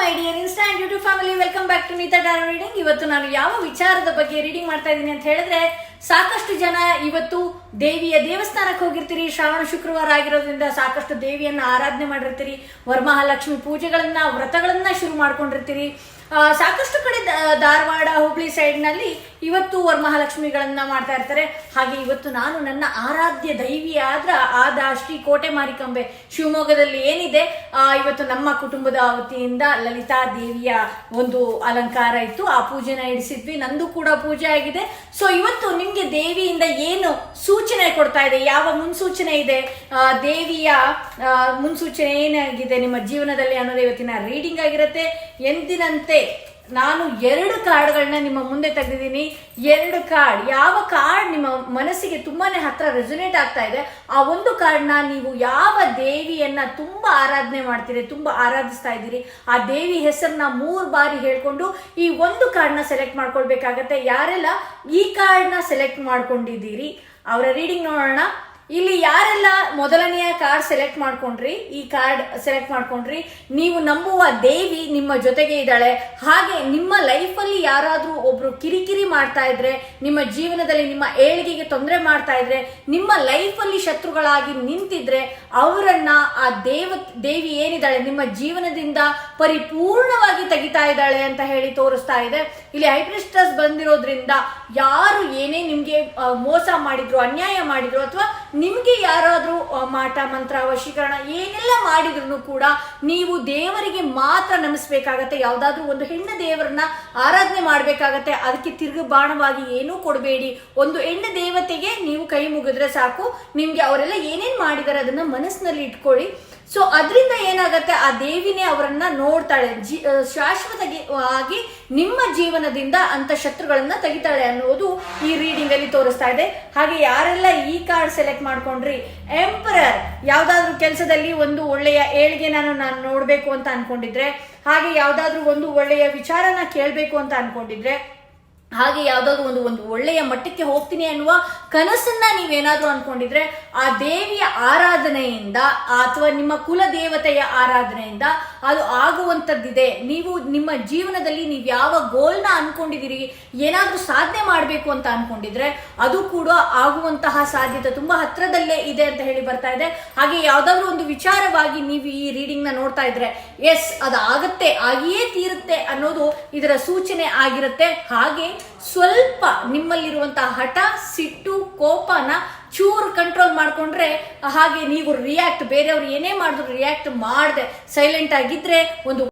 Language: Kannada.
My dear insta and YouTube family, welcome back to Neeta tarot reading. ಇವತ್ತು ನಾನು ಯಾವ ವಿಚಾರದ ಬಗ್ಗೆ ರೀಡಿಂಗ್ ಮಾಡ್ತಾ ಇದ್ದೀನಿ ಅಂತ ಹೇಳಿದ್ರೆ, ಸಾಕಷ್ಟು ಜನ ಇವತ್ತು ದೇವಿಯ ದೇವಸ್ಥಾನಕ್ಕೆ ಹೋಗಿರ್ತೀರಿ. ಶ್ರಾವಣ ಶುಕ್ರವಾರ ಆಗಿರೋದ್ರಿಂದ ಸಾಕಷ್ಟು ದೇವಿಯನ್ನ ಆರಾಧನೆ ಮಾಡಿರ್ತೀರಿ. ವರಮಹಾಲಕ್ಷ್ಮಿ ಪೂಜೆಗಳನ್ನ, ವ್ರತಗಳನ್ನ ಶುರು ಮಾಡ್ಕೊಂಡಿರ್ತೀರಿ. ಸಾಕಷ್ಟು ಕಡೆ ಧಾರವಾಡ, ಹುಬ್ಳಿ ಸೈಡ್ ನಲ್ಲಿ ಇವತ್ತು ವರಮಹಾಲಕ್ಷ್ಮಿಗಳನ್ನ ಮಾಡ್ತಾ ಇರ್ತಾರೆ. ಹಾಗೆ ಇವತ್ತು ನಾನು ನನ್ನ ಆರಾಧ್ಯ ದೈವಿ ಆದ ಶ್ರೀ ಕೋಟೆ ಮಾರಿಕಾಂಬೆ ಶಿವಮೊಗ್ಗದಲ್ಲಿ ಏನಿದೆ, ಇವತ್ತು ನಮ್ಮ ಕುಟುಂಬದ ವತಿಯಿಂದ ಲಲಿತಾ ದೇವಿಯ ಒಂದು ಅಲಂಕಾರ ಇತ್ತು. ಆ ಪೂಜೆನ ಇಡಿಸಿದ್ವಿ. ನಂದು ಕೂಡ ಪೂಜೆ ಆಗಿದೆ. ಸೊ ಇವತ್ತು ನಿಮ್ಗೆ ದೇವಿಯಿಂದ ಏನು ಸೂಚನೆ ಕೊಡ್ತಾ ಇದೆ, ಯಾವ ಮುನ್ಸೂಚನೆ ಇದೆ, ದೇವಿಯ ಮುನ್ಸೂಚನೆ ಏನಾಗಿದೆ ನಿಮ್ಮ ಜೀವನದಲ್ಲಿ ಅನ್ನೋದು ಇವತ್ತಿನ ರೀಡಿಂಗ್ ಆಗಿರುತ್ತೆ. ಎಂದಿನಂತೆ ನಾನು 2 ಕಾರ್ಡ್ಗಳನ್ನ ನಿಮ್ಮ ಮುಂದೆ ತೆಗೆದಿದ್ದೀನಿ. 2 ಕಾರ್ಡ್, ಯಾವ ಕಾರ್ಡ್ ನಿಮ್ಮ ಮನಸ್ಸಿಗೆ ತುಂಬಾನೇ ಹತ್ರ ರೆಸೊನೇಟ್ ಆಗ್ತಾ ಇದೆ, ಆ ಒಂದು ಕಾರ್ಡ್ನ ನೀವು ಯಾವ ದೇವಿಯನ್ನ ತುಂಬಾ ಆರಾಧನೆ ಮಾಡ್ತೀರಿ, ತುಂಬಾ ಆರಾಧಿಸ್ತಾ ಇದ್ದೀರಿ, ಆ ದೇವಿ ಹೆಸರನ್ನ 3 ಬಾರಿ ಹೇಳ್ಕೊಂಡು ಈ ಒಂದು ಕಾರ್ಡ್ನ ಸೆಲೆಕ್ಟ್ ಮಾಡ್ಕೊಳ್ಬೇಕಾಗತ್ತೆ. ಯಾರೆಲ್ಲ ಈ ಕಾರ್ಡ್ನ ಸೆಲೆಕ್ಟ್ ಮಾಡ್ಕೊಂಡಿದ್ದೀರಿ ಅವರ ರೀಡಿಂಗ್ ನೋಡೋಣ. ಇಲ್ಲಿ ಯಾರೆಲ್ಲ ಮೊದಲನೆಯ ಕಾರ್ಡ್ ಸೆಲೆಕ್ಟ್ ಮಾಡ್ಕೊಂಡ್ರಿ, ಈ ಕಾರ್ಡ್ ಸೆಲೆಕ್ಟ್ ಮಾಡ್ಕೊಂಡ್ರಿ, ನೀವು ನಂಬುವ ದೇವಿ ನಿಮ್ಮ ಜೊತೆಗೆ ಇದ್ದಾಳೆ. ಹಾಗೆ ನಿಮ್ಮ ಲೈಫಲ್ಲಿ ಯಾರಾದ್ರೂ ಒಬ್ರು ಕಿರಿಕಿರಿ ಮಾಡ್ತಾ ಇದ್ರೆ, ನಿಮ್ಮ ಜೀವನದಲ್ಲಿ ನಿಮ್ಮ ಏಳಿಗೆಗೆ ತೊಂದರೆ ಮಾಡ್ತಾ ಇದ್ರೆ, ನಿಮ್ಮ ಲೈಫಲ್ಲಿ ಶತ್ರುಗಳಾಗಿ ನಿಂತಿದ್ರೆ ಅವರನ್ನ ಆ ದೇವಿ ಏನಿದ್ದಾಳೆ ನಿಮ್ಮ ಜೀವನದಿಂದ ಪರಿಪೂರ್ಣವಾಗಿ ತೆಗಿತಾ ಇದ್ದಾಳೆ ಅಂತ ಹೇಳಿ ತೋರಿಸ್ತಾ ಇದೆ. ಇಲ್ಲಿ ಹೈಪ್ರಿಸ್ಟಸ್ ಬಂದಿರೋದ್ರಿಂದ ಯಾರು ಏನೇ ನಿಮ್ಗೆ ಮೋಸ ಮಾಡಿದ್ರು, ಅನ್ಯಾಯ ಮಾಡಿದ್ರು, ಅಥವಾ ನಿಮ್ಗೆ ಯಾರಾದ್ರೂ ಮಾಟ ಮಂತ್ರ ವಶೀಕರಣ ಏನೆಲ್ಲ ಮಾಡಿದ್ರು ಕೂಡ ನೀವು ದೇವರಿಗೆ ಮಾತ್ರ ನಮಿಸ್ಬೇಕಾಗತ್ತೆ. ಯಾವ್ದಾದ್ರು ಒಂದು ಹೆಣ್ಣು ದೇವರನ್ನ ಆರಾಧನೆ ಮಾಡ್ಬೇಕಾಗತ್ತೆ. ಅದಕ್ಕೆ ತಿರುಗು ಬಾಣವಾಗಿ ಏನೂ ಕೊಡಬೇಡಿ. ಒಂದು ಹೆಣ್ಣು ದೇವತೆಗೆ ನೀವು ಕೈ ಮುಗಿದ್ರೆ ಸಾಕು. ನಿಮ್ಗೆ ಅವರೆಲ್ಲ ಏನೇನ್ ಮಾಡಿದಾರೆ ಅದನ್ನ ಮನಸ್ಸಿನಲ್ಲಿ ಇಟ್ಕೊಳ್ಳಿ. ಸೊ ಅದರಿಂದ ಏನಾಗತ್ತೆ, ಆ ದೇವಿನೇ ಅವರನ್ನ ನೋಡ್ತಾಳೆ, ಶಾಶ್ವತವಾಗಿ ನಿಮ್ಮ ಜೀವನದಿಂದ ಅಂತ ಶತ್ರುಗಳನ್ನ ತೆಗಿತಾಳೆ ಅನ್ನೋದು ಈ ರೀಡಿಂಗ್ ಅಲ್ಲಿ ತೋರಿಸ್ತಾ ಇದೆ. ಹಾಗೆ ಯಾರೆಲ್ಲ ಈ ಕಾರ್ಡ್ ಸೆಲೆಕ್ಟ್ ಮಾಡ್ಕೊಂಡ್ರಿ, ಎಂಪರರ್, ಯಾವ್ದಾದ್ರು ಕೆಲಸದಲ್ಲಿ ಒಂದು ಒಳ್ಳೆಯ ಏಳಿಗೆ ನಾನು ನೋಡ್ಬೇಕು ಅಂತ ಅನ್ಕೊಂಡಿದ್ರೆ, ಹಾಗೆ ಯಾವ್ದಾದ್ರು ಒಂದು ಒಳ್ಳೆಯ ವಿಚಾರನ ಕೇಳ್ಬೇಕು ಅಂತ ಅನ್ಕೊಂಡಿದ್ರೆ, ಹಾಗೆ ಯಾವ್ದಾದ್ರು ಒಂದು ಒಳ್ಳೆಯ ಮಟ್ಟಕ್ಕೆ ಹೋಗ್ತೀನಿ ಅನ್ನುವ ಕನಸನ್ನ ನೀವೇನಾದ್ರೂ ಅನ್ಕೊಂಡಿದ್ರೆ, ಆ ದೇವಿಯ ಆರಾಧನೆಯಿಂದ ಅಥವಾ ನಿಮ್ಮ ಕುಲ ದೇವತೆಯ ಆರಾಧನೆಯಿಂದ ಅದು ಆಗುವಂತದ್ದಿದೆ. ನೀವು ನಿಮ್ಮ ಜೀವನದಲ್ಲಿ ನೀವು ಯಾವ ಗೋಲ್ನ ಅನ್ಕೊಂಡಿದ್ದೀರಿ, ಏನಾದ್ರೂ ಸಾಧನೆ ಮಾಡ್ಬೇಕು ಅಂತ ಅನ್ಕೊಂಡಿದ್ರೆ ಅದು ಕೂಡ ಆಗುವಂತಹ ಸಾಧ್ಯತೆ ತುಂಬಾ ಹತ್ರದಲ್ಲೇ ಇದೆ ಅಂತ ಹೇಳಿ ಬರ್ತಾ ಇದೆ. ಹಾಗೆ ಯಾವ್ದಾದ್ರು ಒಂದು ವಿಚಾರವಾಗಿ ನೀವು ಈ ರೀಡಿಂಗ್ ನ ನೋಡ್ತಾ ಇದ್ರೆ, ಎಸ್ ಅದು ಆಗತ್ತೆ, ಆಗಿಯೇ ತೀರುತ್ತೆ ಅನ್ನೋದು ಇದರ ಸೂಚನೆ ಆಗಿರುತ್ತೆ. ಹಾಗೆ ಸ್ವಲ್ಪ ನಿಮ್ಮಲ್ಲಿರುವಂತಹ ಹಠ, ಸಿಟ್ಟು, ಕೋಪನ ಚೂರು ಕಂಟ್ರೋಲ್ ಮಾಡ್ಕೊಂಡ್ರೆ, ಹಾಗೆ ನೀವು ಬೇರೆಯವ್ರು ಏನೇ ಮಾಡಿದ್ರು ರಿಯಾಕ್ಟ್ ಮಾಡದೆ ಸೈಲೆಂಟ್ ಆಗಿದ್ರೆ ಒಂದು